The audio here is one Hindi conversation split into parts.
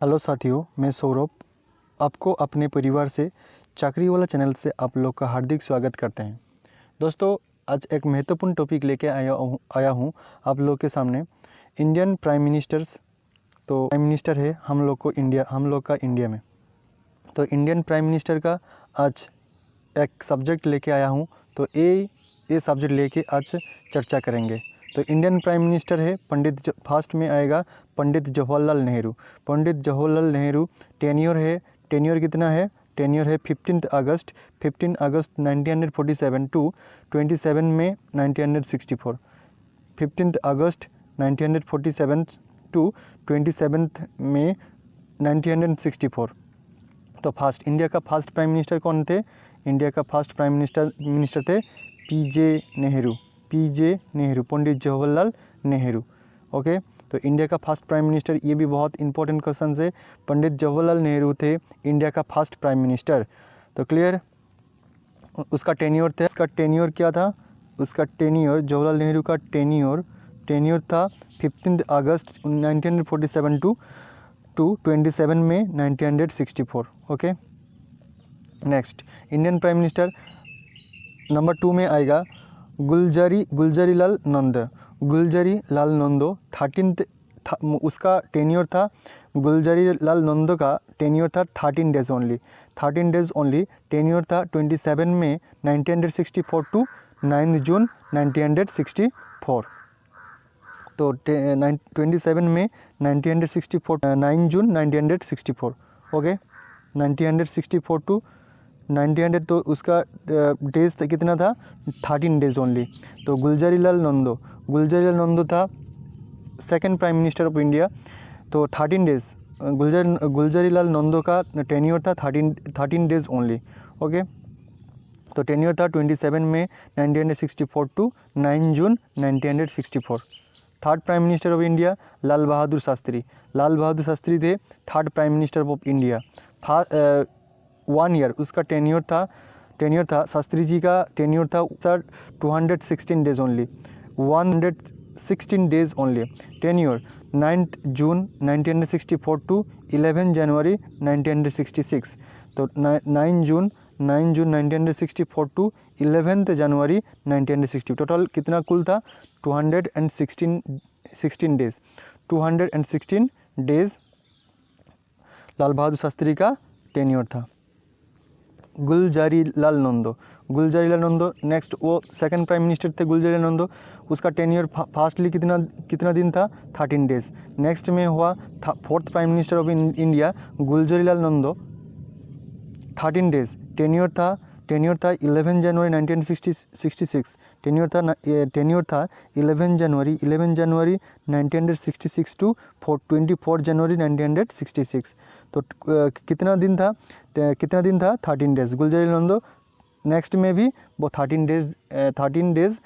हेलो साथियों, मैं सौरभ आपको अपने परिवार से चाकरी वाला चैनल से आप लोग का हार्दिक स्वागत करते हैं। दोस्तों, आज एक महत्वपूर्ण टॉपिक लेके आया हूँ आप लोग के सामने। इंडियन प्राइम मिनिस्टर्स, तो प्राइम मिनिस्टर है हम लोग का इंडिया में। तो इंडियन प्राइम मिनिस्टर का आज एक सब्जेक्ट लेके आया हूँ। तो ये सब्जेक्ट लेके आज चर्चा करेंगे। तो इंडियन प्राइम मिनिस्टर है फर्स्ट में आएगा पंडित जवाहरलाल नेहरू। पंडित जवाहरलाल नेहरू टेन्योर कितना है? टेन्योर है 15 अगस्त 1947 टू 27 मई 1964। 15 अगस्त 1947 टू 27 मई 1964। तो इंडिया का फर्स्ट प्राइम मिनिस्टर कौन थे? इंडिया का फर्स्ट प्राइम मिनिस्टर थे पीजे नेहरू, पंडित जवाहरलाल नेहरू। ओके, तो इंडिया का फर्स्ट प्राइम मिनिस्टर, ये भी बहुत इंपॉर्टेंट क्वेश्चन है। पंडित जवाहरलाल नेहरू थे इंडिया का फर्स्ट प्राइम मिनिस्टर। तो क्लियर? उसका टेन्योर थे, उसका टेन्योर क्या था? उसका टेन्योर, जवाहरलाल नेहरू का टेन्योर था 15 अगस्त 1947 टू 27 मई 1964। Okay, next Indian prime minister number 2 में आएगा गुलजारी लाल नंदो। 13 उसका टेन्योर था, गुलजारी लाल नंदो का टेन्योर था 13 डेज ओनली। टेन्योर था 27 मई 1964 टू 9 जून 1964। तो 27 मई 1964 9 जून 1964। ओके, 1964 टू 1900, तो उसका डेज कितना था? 13 डेज ओनली। तो गुलजारी लाल नंदो था second prime minister of India. तो 13 डेज गुलजारी लाल नंदो का टेन्योर था 13 डेज ओनली। ओके, तो टेन्योर था 27 मई 1964 टू 9 जून 1964। Third prime minister of India Lal Bahadur Shastri थे third prime minister of India. 1 year उसका टेन्योर था शास्त्री जी का टेन्योर था sir 216 days only, 116 days only. Tenure 9 जून 1964 टू 11 जनवरी 1966। तो 9 जून 1964 टू 11 जनवरी 1960। टोटल कितना कुल था? 216 डेज लाल बहादुर शास्त्री का टेन्योर था। गुलजारी लाल नंदो नेक्स्ट, वो सेकंड प्राइम मिनिस्टर थे गुलजारी लाल नंदो। उसका टेन्योर फास्टली कितना दिन था? 13 डेज। नेक्स्ट में हुआ fourth prime minister of India Gulzari Lal Nanda, 13 days. Tenure था 11 जनवरी 1966। टेन्योर था 11 जनवरी 1966 टू 24 जनवरी 1966। तो कितना दिन था? 13 डेज। गुलजारी लाल नंदो नेक्स्ट में भी वो 13 डेज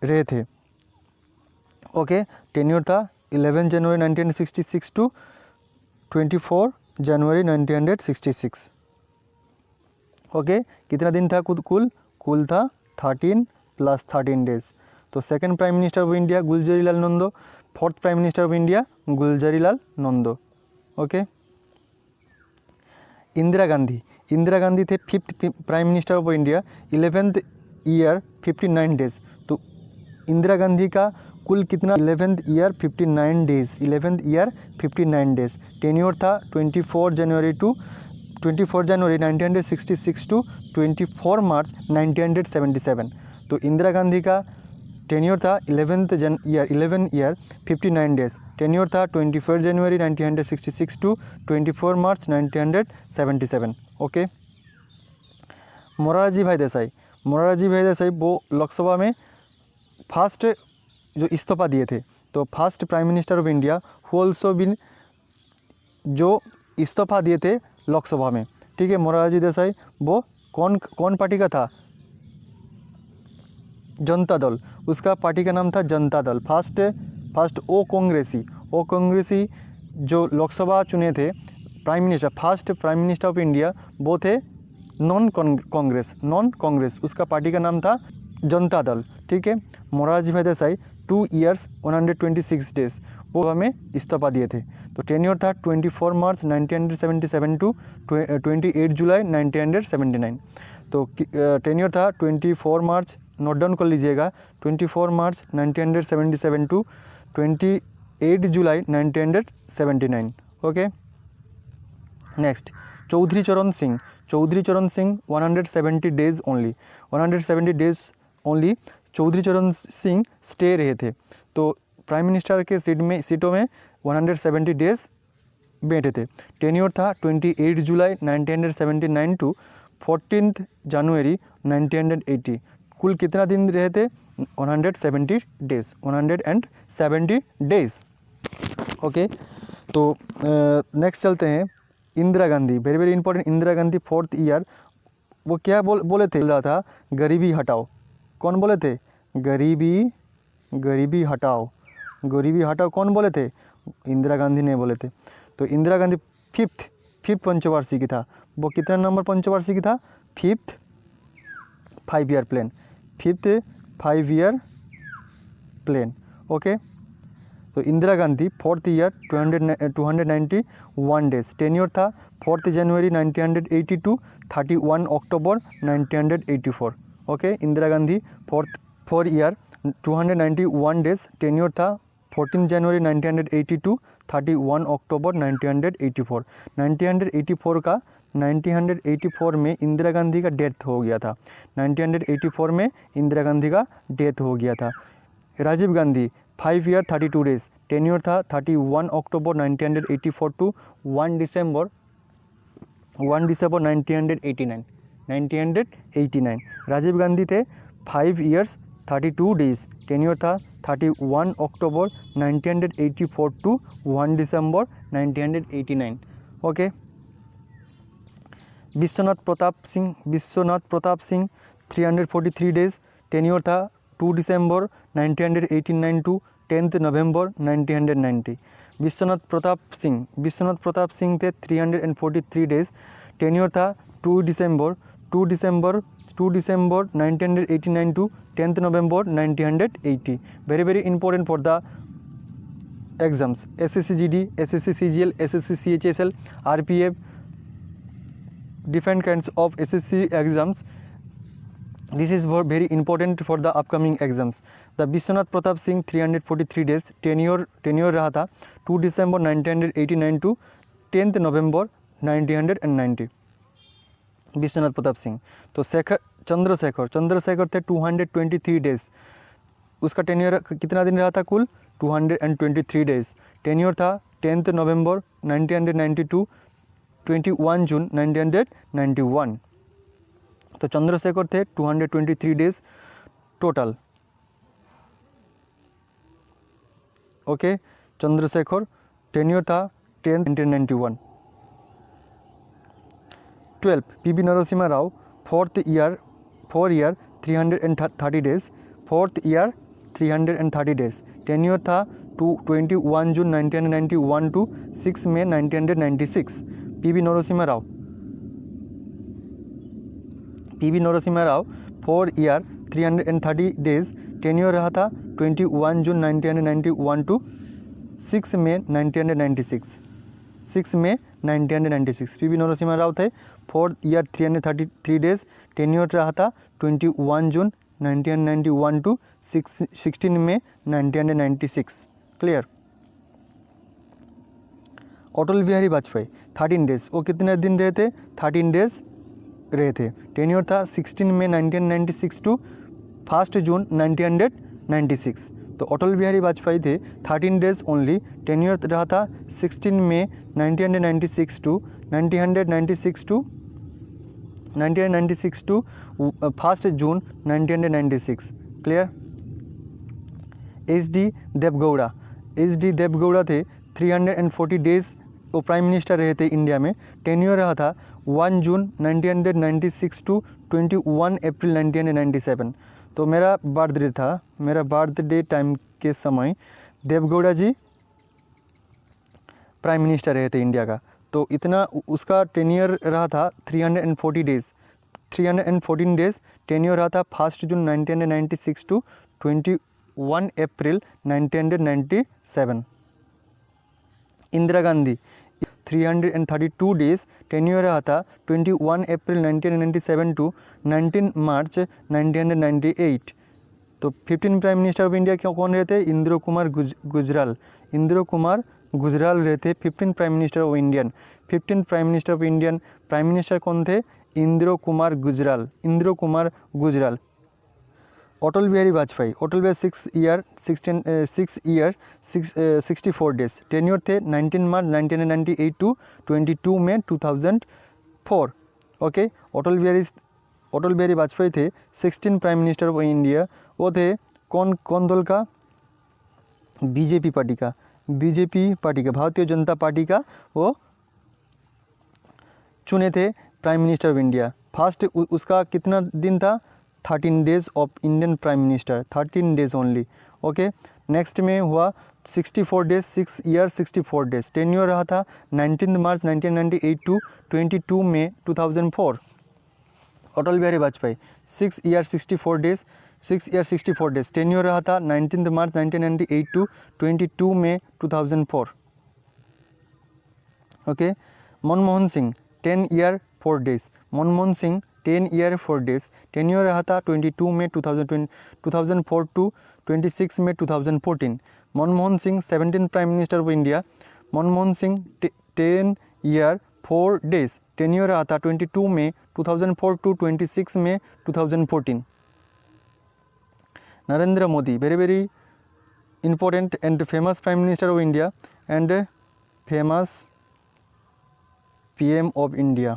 रहे थे। ओके, टेन्योर था 11 जनवरी 1966 टू 24 जनवरी 1966। ओके, कितना दिन था कुल था 13 + 13 डेज। तो second prime minister of India Gulzari Lal Nanda, fourth prime minister of India Gulzari Lal Nanda. Okay, Indira Gandhi थे fifth prime minister of India, 11th year 59 days. तो इंदिरा गांधी का कुल कितना? 11th year 59 days. टेन्योर था 24 जनवरी 1966 टू 24 मार्च 1977। तो इंदिरा गांधी का टेन्योर था 11 ईयर 59 डेज। टेन्योर था 24 जनवरी 1966 टू 24 मार्च 1977। ओके, मोरारजी भाई देसाई वो लोकसभा में फर्स्ट जो इस्तीफा दिए थे। तो first prime minister of India who also been जो इस्तीफा दिए थे लोकसभा में। ठीक है, मोरारजी देसाई वो कौन पार्टी का था? जनता दल। उसका पार्टी का नाम था जनता दल। फर्स्ट ओ कांग्रेसी जो लोकसभा चुने थे prime minister, first prime minister of India वो थे नॉन कांग्रेस। उसका पार्टी का नाम था जनता दल। ठीक है, मोरारजी भाई देसाई 2 ईयर्स 126 डेज वो हमें इस्तीफा दिए थे। तो टेन्योर था 24 मार्च 1977 टू 28 जुलाई 1979। तो टेन्योर था 24 मार्च, नोट डाउन कर लीजिएगा, 24 मार्च 1977 टू 28 जुलाई 1979। Okay, next Chaudhary Charan Singh. Chaudhary Charan Singh 170 days only, 170 days only Chaudhary Charan Singh stay रहे थे। तो प्राइम मिनिस्टर के सीटों में 170 डेज बैठे थे। टेन्योर था 28 जुलाई 1979 टू 14 जनवरी 1980। कुल कितना दिन रहे थे? 170 डेज, 170 डेज। ओके, तो नेक्स्ट चलते हैं Indira Gandhi, very very important. Indira Gandhi 4th year, वो क्या बोले थे? बोला था गरीबी हटाओ। कौन बोले थे? गरीबी हटाओ, गरीबी हटाओ कौन बोले थे? इंदिरा गांधी ने बोले थे। तो इंदिरा गांधी फिफ्थ पंचवार्षिकी था। वो कितना नंबर पंचवार्षिकी था? 5th 5 year plan, 5th 5 year plan. Okay, तो Indira Gandhi 4th year 291 days. Tenure था 4 जनवरी 1980 टू 31 अक्टूबर 1984। Okay, Indira Gandhi 4 year 291 days. Tenure था 14 जनवरी 1980 टू 31 अक्टूबर 1984। 1984 में इंदिरा गांधी का डेथ हो गया था। 1984 में इंदिरा गांधी का डेथ हो गया था। Rajiv Gandhi 5 year 32 days. Tenure था 31 अक्टूबर 1984 टू 1 दिसंबर 1989। राजीव गांधी थे 5 ईयर्स 32 डेज। टेन्योर था 31 अक्टूबर 1984 टू 1 दिसंबर 1989। Okay, Vishwanath Pratap Singh 343 days. Tenure था 2 दिसंबर 1989 टू 10 नवंबर 1990। विश्वनाथ प्रताप सिंह थे 343 डेज। टेन्योर था 2 दिसंबर 1989 टू 10 नवंबर 1980। Very very important for the exams, SSC GD, SSC CGL, SSC CHSL, RPF, different kinds of SSC exams. This is very important for the upcoming exams. The Vishwanath Pratap Singh 343 days. Tenure रहा था 2 दिसंबर 1989 टू 10 नवंबर 1990। विश्वनाथ प्रताप सिंह। तो चंद्रशेखर थे 223 डेज। उसका टेन्योर कितना दिन रहा था? कुल 223 डेज। टेन्योर था 10 नवंबर 1990 टू 21 जून 1991। तो चंद्रशेखर थे 223 days total. Okay, Chandrashekhar tenure था 10 1991। 12 PV Narasimha Rao 4 year 330 days. 4th year 330 days. Tenure था 21 जून 1991 टू 6 मई 1996। PV Narasimha Rao 4 year 330 days. Tenure रहा था 21 जून 1991 टू 6 मई 1996। 6 मई 1996 PV नरसिम्हा राव थे 4 ईयर 333 डेज। टेन्योर रहा था 21 जून 1991 टू 16 मई 1996। क्लियर। अटल बिहारी वाजपेयी 13 डेज। वो कितने दिन रहे थे? 13 डेज रहे थे। टेन्योर था 16 मई 1996 टू 1 जून 1996। तो अटल बिहारी वाजपेयी थे 13 डेज ओनली। टेन्योर रहा था 16 मई 1996 टू 1996 टू 1 जून 1996। क्लियर। HD देवगौड़ा थे 340 डेज। वो प्राइम मिनिस्टर रहे थे इंडिया में। टेन्योर रहा था 1 जून 1996 टू 21 अप्रैल 1997। तो मेरा बर्थडे टाइम के समय देवगौड़ा जी प्राइम मिनिस्टर रहे थे इंडिया का। तो इतना उसका टेन्योर रहा था 314 डेज। टेन्योर रहा था 1 जून 1996 टू 21 अप्रैल 1997। इंदिरा गांधी 332 डेज टेन्योर रहा था 21 अप्रैल 1997 टू 19 मार्च 1998। तो 15 प्राइम मिनिस्टर ऑफ इंडिया क्यों कौन रहते? इंदिरा कुमार गुजराल। इंदिरा कुमार गुजराल रहते 15 prime minister of Indian. 15 prime minister of Indian prime minister कौन थे? इंदिरा कुमार गुजराल। इंदिरा कुमार गुजराल। अटल Bihari Vajpayee, Atal Bihari 6 year 64 days tenure थे 19 मार्च 1998 टू 22 मई 2004। ओके, अटल बिहारी वाजपेयी थे 16 प्राइम मिनिस्टर ऑफ इंडिया। वो थे कौन दल का? बीजेपी पार्टी का। बीजेपी पार्टी का, भारतीय जनता पार्टी का वो चुने थे prime minister of India. First उसका कितना दिन था? 13 days of Indian prime minister, 13 days only. Okay, next में हुआ 64 डेज 6 ईयर 64 डेज टेन्योर रहा था 19 मार्च 1998 टू 22 मई 2004। Atal Bihari Vajpayee 6 year 64 days tenure रहा था 19 मार्च 1998 टू 22 मई 2004। Okay, Manmohan Singh 10 year 4 days. Manmohan Singh 10 year 4 days tenure रहा था 22 मई 2004 टू 26 मई 2014। Manmohan Singh 17 prime minister of India. Manmohan Singh 10 year 4 days tenure रहा था 22 मई 2004 टू 26 मई 2014। Narendra Modi, very important and famous prime minister of India and famous PM of India।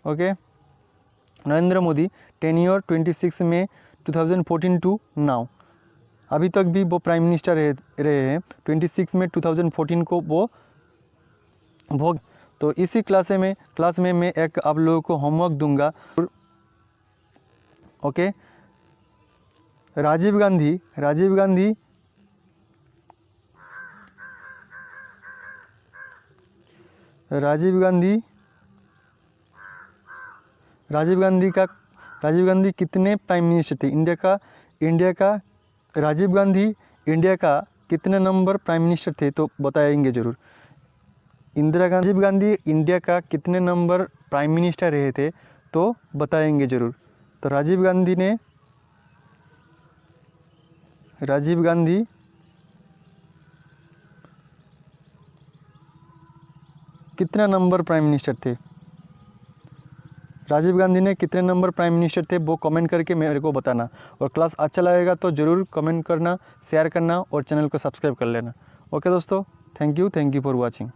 ओके, नरेंद्र मोदी टेन्योर 26 मई 2014 टू नाउ। अभी तक भी वो प्राइम मिनिस्टर रहे हैं। 26 मई 2014 को वो भोग। तो इसी क्लास में मैं एक आप लोगों को होमवर्क दूंगा। ओके, राजीव गांधी कितने प्राइम मिनिस्टर थे? इंडिया का राजीव गांधी इंडिया का कितने नंबर प्राइम मिनिस्टर थे? तो बताएंगे ज़रूर। राजीव गांधी इंडिया का कितने नंबर प्राइम मिनिस्टर रहे थे? तो बताएंगे ज़रूर। तो राजीव गांधी कितना नंबर प्राइम मिनिस्टर थे? राजीव गांधी ने कितने नंबर प्राइम मिनिस्टर थे वो कमेंट करके मेरे को बताना। और क्लास अच्छा लगेगा तो ज़रूर कमेंट करना, शेयर करना और चैनल को सब्सक्राइब कर लेना। ओके दोस्तों, थैंक यू फॉर वॉचिंग।